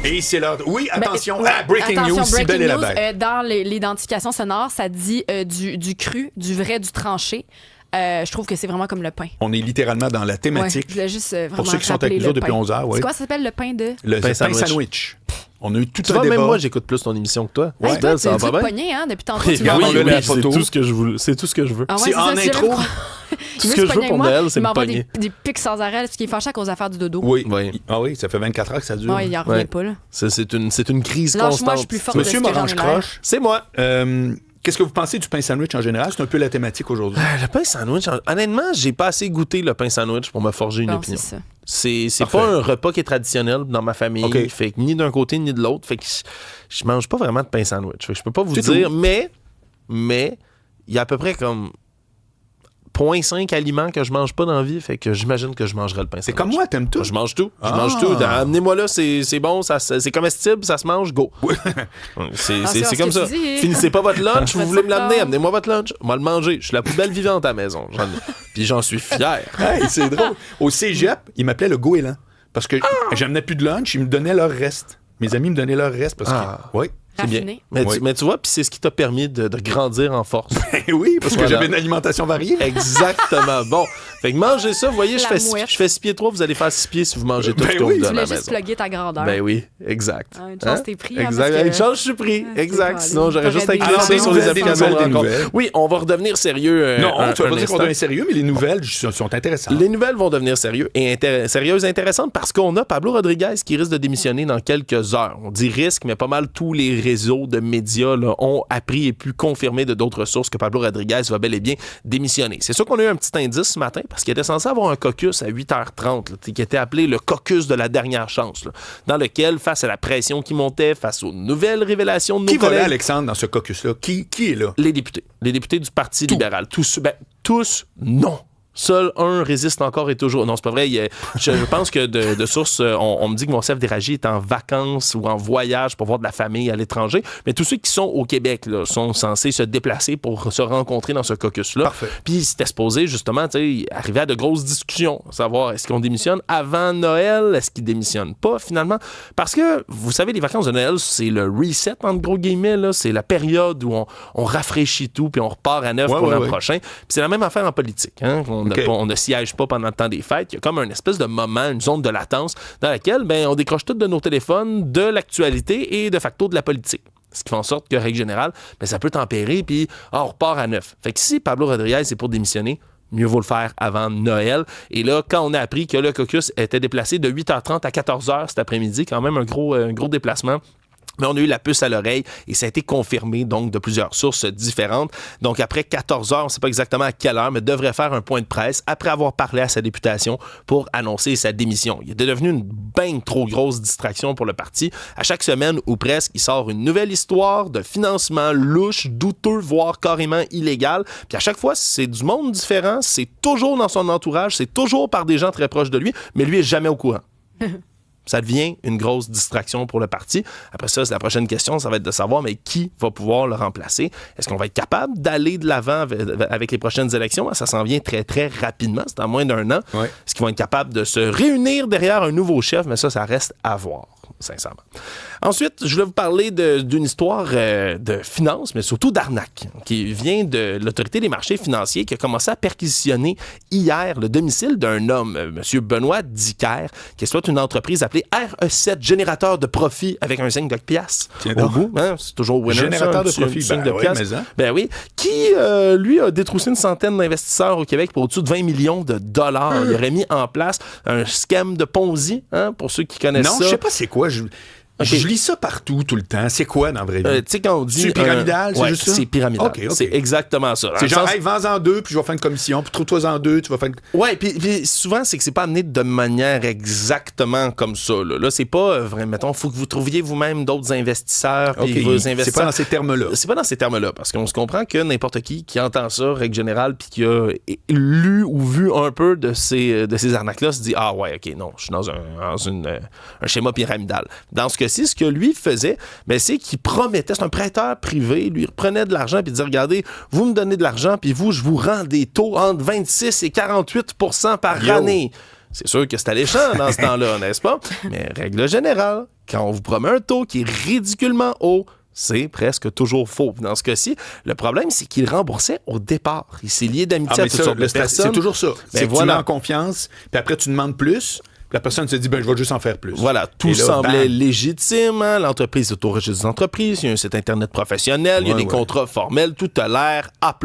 Et c'est l'heure. Oui, attention, breaking attention, news, si belle est la bête. Dans l'identification sonore, ça dit du cru, du vrai, du tranché. Je trouve que c'est vraiment comme le pain. On est littéralement dans la thématique. Ouais, je voulais juste vraiment pour ceux qui sont avec nous autres depuis 11 heures. Ouais. C'est quoi ça s'appelle le pain de... Le pain sandwich. On a eu tout un débat. Même moi, j'écoute plus ton émission que toi. Ouais, toi, ça va bien. Pogné, depuis tantôt, tu m'as envoyé la photo. C'est tout ce que je veux. C'est tout ce que je veux. Ah ouais, c'est en intro. Tout ce que je veux pour Noël, c'est me pogner. Des pics sans arrêt, ce qui est fâché à cause d'affaires du dodo. Oui. Ah oui, ça fait 24 heures que ça dure. Ouais, il en revient pas, là. C'est une crise Lâche-moi, constante. je suis plus forte Monsieur de ce que Morange j'en ai l'air. Croche. C'est moi. Qu'est-ce que vous pensez du pain sandwich en général? C'est un peu la thématique aujourd'hui. Le pain sandwich, honnêtement, j'ai pas assez goûté le pain sandwich pour me forger une opinion. C'est pas un repas qui est traditionnel dans ma famille. Okay. Fait que ni d'un côté ni de l'autre. Fait que je mange pas vraiment de pain sandwich. Fait que je peux pas vous dire, mais il y a à peu près comme 0.5 aliments que je mange pas dans la vie, fait que j'imagine que je mangerais le pain sandwich. C'est comme moi, t'aimes tout? Je mange tout. Je mange tout. Amenez-moi là, c'est bon, c'est comestible, ça se mange, go. C'est comme ça. Finissez pas votre lunch, vous voulez me l'amener, amenez-moi votre lunch. Moi le manger. Je suis la poubelle vivante à la maison. Puis j'en suis fier. Hey, c'est drôle. Au cégep, ils m'appelaient le goéland. Parce que j'amenais plus de lunch, ils me donnaient leur reste. Mes amis me donnaient leur reste parce que... Oui. C'est bien. Mais tu vois, puis c'est ce qui t'a permis de grandir en force. Oui, parce que j'avais une alimentation variée. Exactement. Bon, fait que mangez ça. Vous voyez, je fais 6 pieds 3, vous allez faire 6 pieds si vous mangez tout ce qu'on vous donne à la maison. Tu voulais juste plugger ta grandeur. Ben oui, exact. Une chance t'es pris. Exact. Une chance je suis pris. Exact. Sinon, j'aurais juste à glisser sur les applications de rencontre. Oui, on va redevenir sérieux. Non, tu vas pas dire qu'on devient sérieux, mais les nouvelles sont intéressantes. Les nouvelles vont devenir sérieuses et intéressantes parce qu'on a Pablo Rodriguez qui risque de démissionner dans quelques heures. On dit risque, mais pas mal tous les réseaux de médias ont appris et pu confirmer de d'autres sources que Pablo Rodriguez va bel et bien démissionner. C'est sûr qu'on a eu un petit indice ce matin parce qu'il était censé avoir un caucus à 8h30 qui était appelé le caucus de la dernière chance, dans lequel, face à la pression qui montait, face aux nouvelles révélations de nos collègues... Qui va là, Alexandre, dans ce caucus-là? Qui est là? Les députés. Les députés du Parti libéral. Tous, non. Seul un résiste encore et toujours. Non, c'est pas vrai. Je pense que de source, on me dit que Monsef Déragi est en vacances ou en voyage pour voir de la famille à l'étranger. Mais tous ceux qui sont au Québec là, sont censés se déplacer pour se rencontrer dans ce caucus-là. Parfait. Puis c'était supposé, justement, arriver à de grosses discussions. Savoir, est-ce qu'on démissionne avant Noël? Est-ce qu'ils démissionnent pas, finalement? Parce que, vous savez, les vacances de Noël, c'est le reset, entre gros guillemets. Là. C'est la période où on rafraîchit tout puis on repart à neuf pour l'an prochain. Puis c'est la même affaire en politique. Hein? On ne siège pas pendant le temps des fêtes. Il y a comme une espèce de moment, une zone de latence dans laquelle on décroche tout de nos téléphones, de l'actualité et de facto de la politique. Ce qui fait en sorte que, règle générale, ça peut tempérer puis on repart à neuf. Fait que si Pablo Rodriguez est pour démissionner, mieux vaut le faire avant Noël. Et là, quand on a appris que le caucus était déplacé de 8h30 à 14h cet après-midi, quand même un gros déplacement. Mais on a eu la puce à l'oreille et ça a été confirmé donc de plusieurs sources différentes. Donc après 14 heures, on ne sait pas exactement à quelle heure, mais devrait faire un point de presse après avoir parlé à sa députation pour annoncer sa démission. Il est devenu une bien trop grosse distraction pour le parti. À chaque semaine ou presque, il sort une nouvelle histoire de financement louche, douteux, voire carrément illégal. Puis à chaque fois, c'est du monde différent, c'est toujours dans son entourage, c'est toujours par des gens très proches de lui, mais lui est jamais au courant. Ça devient une grosse distraction pour le parti. Après ça, c'est la prochaine question, ça va être de savoir, mais qui va pouvoir le remplacer? Est-ce qu'on va être capable d'aller de l'avant avec les prochaines élections? Ça s'en vient très, très rapidement. C'est en moins d'un an. Ouais. Est-ce qu'ils vont être capables de se réunir derrière un nouveau chef? Mais ça reste à voir, sincèrement. Ensuite, je voulais vous parler d'une histoire de finance, mais surtout d'arnaque, qui vient de l'Autorité des marchés financiers qui a commencé à perquisitionner hier le domicile d'un homme, M. Benoît Dicker, qui exploite une entreprise appelée RE7, générateur de profit avec un signe de piastres au bout. Hein? C'est toujours winner. Générateur de profit, signe de piastres. Oui. Qui, lui, a détroussé une centaine d'investisseurs au Québec pour au-dessus de 20 millions de dollars. Il aurait mis en place un scam de Ponzi, pour ceux qui connaissent ça. Non, je sais pas c'est quoi. Je lis ça partout, tout le temps. C'est quoi dans la vraie vie? Tu sais, quand on dit... C'est pyramidal, c'est juste ça? C'est pyramidal. Okay. C'est exactement ça. C'est genre, vends-en deux, puis je vais faire une commission, puis trouve-toi-en deux, tu vas faire une... Ouais, puis souvent, c'est que c'est pas amené de manière exactement comme ça. Là, c'est pas vrai. Mettons, il faut que vous trouviez vous-même d'autres investisseurs, puis vos investisseurs... C'est pas dans ces termes-là. C'est pas dans ces termes-là, parce qu'on se comprend que n'importe qui entend ça, règle générale, puis qui a lu ou vu un peu de ces arnaques-là, se dit « Ah ouais, OK, non, je suis dans un schéma pyramidal. » Dans ce cas-ci, ce que lui faisait, c'est qu'il promettait, c'est un prêteur privé, lui reprenait de l'argent puis disait, regardez, vous me donnez de l'argent puis je vous rends des taux entre 26 et 48% par année. C'est sûr que c'est alléchant dans ce temps-là, n'est-ce pas? Mais règle générale, quand on vous promet un taux qui est ridiculement haut, c'est presque toujours faux. Dans ce cas-ci, le problème, c'est qu'il remboursait au départ. Il s'est lié d'amitié à toutes sortes de personnes. C'est toujours ça. C'est que tu mets en voilà. confiance, puis après, tu demandes plus. La personne se dit, je vais juste en faire plus. Voilà, tout Et là, semblait bam. légitime. Hein? L'entreprise est au registre des entreprises. Il y a un site Internet professionnel. Il y a des contrats formels. Tout a l'air A+.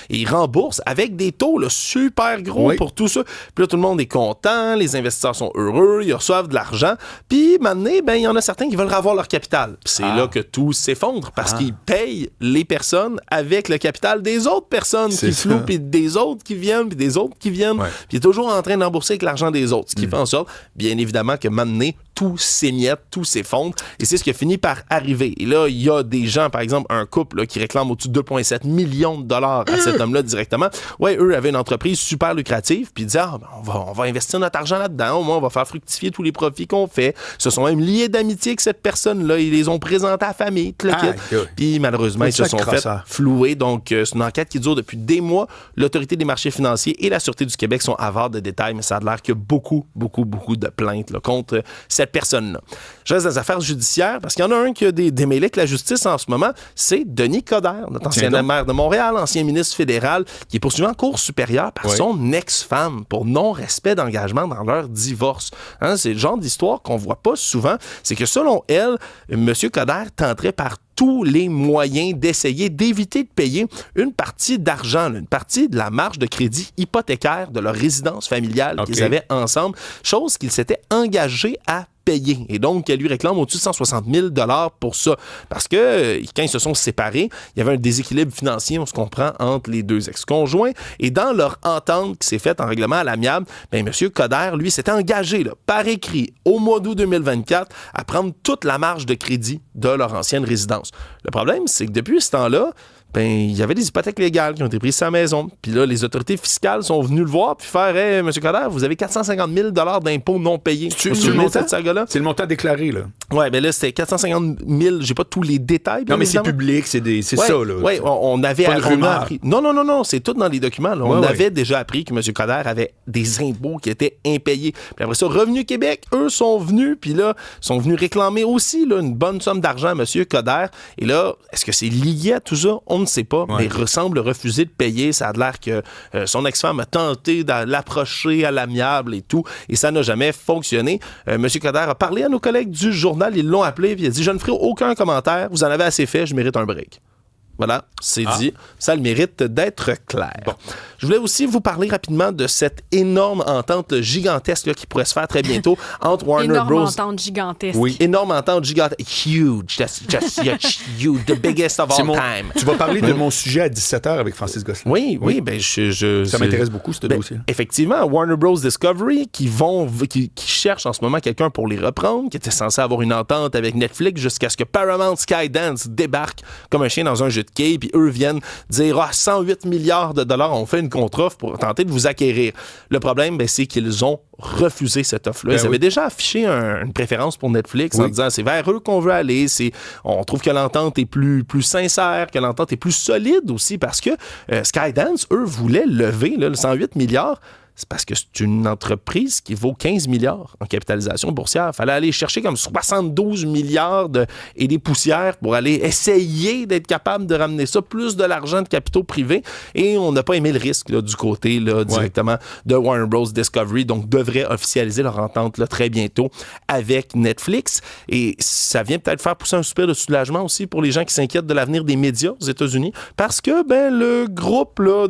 Et ils remboursent avec des taux là, super gros pour tout ça. Puis là, tout le monde est content. Les investisseurs sont heureux. Ils reçoivent de l'argent. Puis maintenant, il y en a certains qui veulent revoir leur capital. Puis c'est là que tout s'effondre parce qu'ils payent les personnes avec le capital des autres personnes qui flouent, puis des autres qui viennent, puis des autres qui viennent. Puis il est toujours en train de rembourser avec l'argent des autres. Ce qui fait en sorte, bien évidemment, que maintenant, tout s'émiette, tout s'effondre. Et c'est ce qui a fini par arriver. Et là, il y a des gens, par exemple, un couple là, qui réclame au-dessus de 2,7 millions de dollars à cet homme-là directement. Ouais, eux avaient une entreprise super lucrative, puis ils disaient, on va investir notre argent là-dedans, au moins on va faire fructifier tous les profits qu'on fait. Ils se sont même liés d'amitié avec cette personne-là. Ils les ont présentés à la famille, tout le kit. Puis malheureusement, ils se sont fait flouer. Donc, c'est une enquête qui dure depuis des mois. L'Autorité des marchés financiers et la Sûreté du Québec sont avares de détails, mais ça a l'air qu'il y a beaucoup de plaintes là, contre cette personne-là. Je reste dans les affaires judiciaires parce qu'il y en a un qui a des démêlés avec la justice en ce moment, c'est Denis Coderre, notre ancien maire de Montréal, ancien ministre fédéral, qui est poursuivi en cour supérieure par son ex-femme pour non-respect d'engagement dans leur divorce. Hein, c'est le genre d'histoire qu'on voit pas souvent. C'est que selon elle, M. Coderre tenterait par tous les moyens d'essayer d'éviter de payer une partie d'argent, une partie de la marge de crédit hypothécaire de leur résidence familiale qu'ils avaient ensemble, chose qu'ils s'étaient engagés à payer. Et donc, elle lui réclame au-dessus de 160 000 $ pour ça. Parce que quand ils se sont séparés, il y avait un déséquilibre financier, on se comprend, entre les deux ex-conjoints. Et dans leur entente qui s'est faite en règlement à l'amiable, M. Coderre, lui, s'était engagé par écrit au mois d'août 2024 à prendre toute la marge de crédit de leur ancienne résidence. Le problème, c'est que depuis ce temps-là, il y avait des hypothèques légales qui ont été prises sur sa maison. Puis là, les autorités fiscales sont venues le voir puis faire « Hey, M. Coderre, vous avez 450 000 $ d'impôts non payés. » C'est le montant? C'est le montant déclaré, là. Ouais, là, c'était 450 000. J'ai pas tous les détails. Non, mais c'est public, c'est ça, là. Oui, on avait appris. Non, c'est tout dans les documents. Là. On avait déjà appris que M. Coderre avait des impôts qui étaient impayés. Puis après ça, Revenu Québec, eux, sont venus réclamer aussi là, une bonne somme d'argent à M. Coderre. Et là, est-ce que c'est lié à tout ça? On ne sait pas, mais il semble refuser de payer. Ça a l'air que son ex-femme a tenté de l'approcher à l'amiable et tout, et ça n'a jamais fonctionné. M. Coderre a parlé à nos collègues du journal, ils l'ont appelé, et il a dit « Je ne ferai aucun commentaire, vous en avez assez fait, je mérite un break. » Voilà, c'est dit. Ça a le mérite d'être clair. Bon. Je voulais aussi vous parler rapidement de cette énorme entente gigantesque là, qui pourrait se faire très bientôt entre Warner Bros. Énorme entente gigantesque. Oui, énorme entente gigantesque. Huge. Just huge. The biggest of all time. Tu vas parler de mon sujet à 17h avec Francis Gosselin. Oui. Ça m'intéresse beaucoup, ce dossier. Effectivement, Warner Bros. Discovery qui cherchent en ce moment quelqu'un pour les reprendre, qui était censé avoir une entente avec Netflix jusqu'à ce que Paramount Skydance débarque comme un chien dans un jeu de quai, puis eux viennent dire 108 milliards de dollars, on fait une contre-offre pour tenter de vous acquérir. Le problème, c'est qu'ils ont refusé cette offre-là. Ils avaient déjà affiché une préférence pour Netflix en disant c'est vers eux qu'on veut aller. On trouve que l'entente est plus sincère, que l'entente est plus solide aussi parce que Skydance, eux, voulaient lever le 108 milliards. C'est parce que c'est une entreprise qui vaut 15 milliards en capitalisation boursière. Il fallait aller chercher comme 72 milliards et des poussières pour aller essayer d'être capable de ramener ça, plus de l'argent de capitaux privés. Et on n'a pas aimé le risque là, du côté directement de Warner Bros. Discovery. Donc, devrait officialiser leur entente là, très bientôt avec Netflix. Et ça vient peut-être faire pousser un soupir de soulagement aussi pour les gens qui s'inquiètent de l'avenir des médias aux États-Unis. Parce que le groupe là,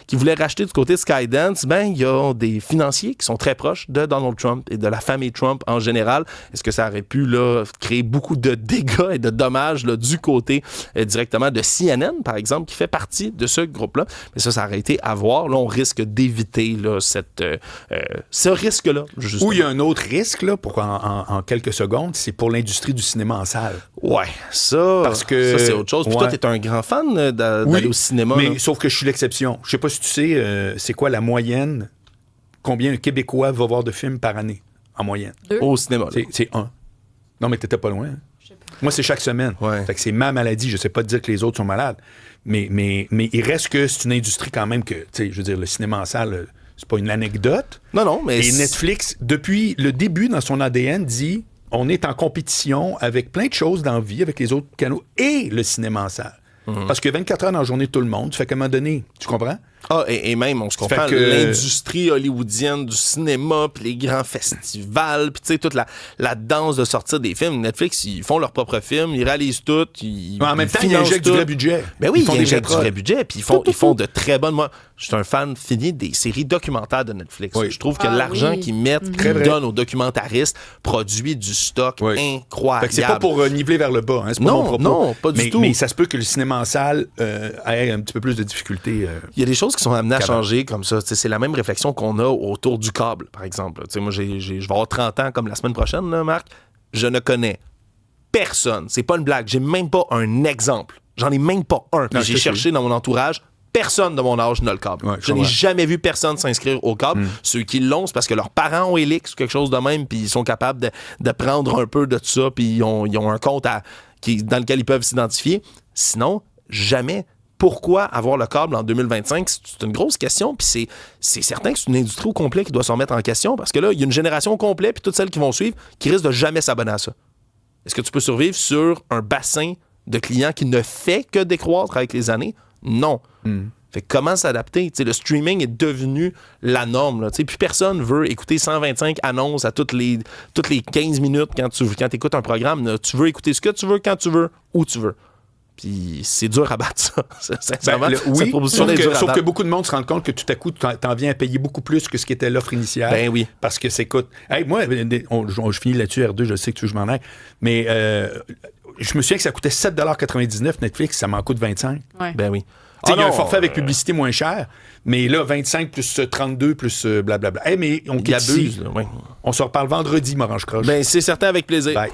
qui voulait racheter du côté de Skydance, il y a des financiers qui sont très proches de Donald Trump et de la famille Trump en général. Est-ce que ça aurait pu là, créer beaucoup de dégâts et de dommages là, du côté directement de CNN, par exemple, qui fait partie de ce groupe-là? Mais ça aurait été à voir. Là, on risque d'éviter là, ce risque-là. Justement. Où il y a un autre risque, là, pour en quelques secondes, c'est pour l'industrie du cinéma en salle. Ouais, parce que ça, c'est autre chose. Puis toi, t'es un grand fan d'aller au cinéma. Mais là. sauf que je suis l'exception. Je sais pas si tu sais, c'est quoi la moyenne. Combien un Québécois va voir de films par année, en moyenne? 2. Au cinéma. C'est 1. Non, mais t'étais pas loin. Hein? Moi, c'est chaque semaine. Ouais. Fait que c'est ma maladie. Je sais pas te dire que les autres sont malades. Mais il reste que c'est une industrie quand même que, tu sais, je veux dire, le cinéma en salle, c'est pas une anecdote. Non, mais... Et Netflix, depuis le début, dans son ADN, dit on est en compétition avec plein de choses dans la vie, avec les autres canaux et le cinéma en salle. Parce que 24 heures dans la journée de tout le monde, ça fait qu'à un moment donné, tu comprends? Ah, et même, on se comprend, l'industrie hollywoodienne du cinéma, puis les grands festivals, puis tu sais, toute la danse de sortir des films. Netflix, ils font leurs propres films, ils réalisent tout, en même temps, ils injectent du vrai budget. Ben oui, ils injectent du vrai budget, puis ils font de très bonnes... Moi, je suis un fan fini des séries documentaires de Netflix. Oui. Je trouve que l'argent qu'ils mettent, qu'ils donnent aux documentaristes, produit du stock incroyable. Fait que c'est pas pour niveler vers le bas, hein, c'est pas mon propos. Non, pas du tout. Mais ça se peut que le cinéma en salle ait un petit peu plus de difficultés. Il y a des choses qui sont amenées à changer comme ça. T'sais, c'est la même réflexion qu'on a autour du câble, par exemple. T'sais, moi, je vais avoir 30 ans comme la semaine prochaine, là, Marc. Je ne connais personne. C'est pas une blague. J'ai même pas un exemple. J'en ai même pas un. Puis j'ai cherché dans mon entourage. Personne de mon âge n'a le câble. Ouais, je n'ai jamais vu personne s'inscrire au câble. Ceux qui l'ont, c'est parce que leurs parents ont Elix ou quelque chose de même, puis ils sont capables de prendre un peu de tout ça, puis ils ont un compte dans lequel ils peuvent s'identifier. Sinon, jamais. Pourquoi avoir le câble en 2025? C'est une grosse question, puis c'est certain que c'est une industrie au complet qui doit se remettre en question, parce que là, il y a une génération au complet, puis toutes celles qui vont suivre, qui risquent de jamais s'abonner à ça. Est-ce que tu peux survivre sur un bassin de clients qui ne fait que décroître avec les années? Non. Fait que comment s'adapter? T'sais, le streaming est devenu la norme. Là. Puis personne veut écouter 125 annonces à toutes les 15 minutes quand tu écoutes un programme. Là. Tu veux écouter ce que tu veux, quand tu veux, où tu veux. Puis c'est dur à battre, ça. Sincèrement, oui, sauf que beaucoup de monde se rend compte que tout à coup, tu t'en viens à payer beaucoup plus que ce qui était l'offre initiale. Ben oui. Parce que c'est coûte. Hey, moi, je finis là-dessus, R2, je sais que tu veux que je m'en aille. Mais je me souviens que ça coûtait 7,99$ Netflix, ça m'en coûte 25$. Ouais. Ben oui. Il y a un forfait avec publicité moins cher, mais là, 25 plus 32 plus blablabla. Hey, mais on quitte ici. On se reparle vendredi, Morange Croche. Ben, c'est certain, avec plaisir. Bye.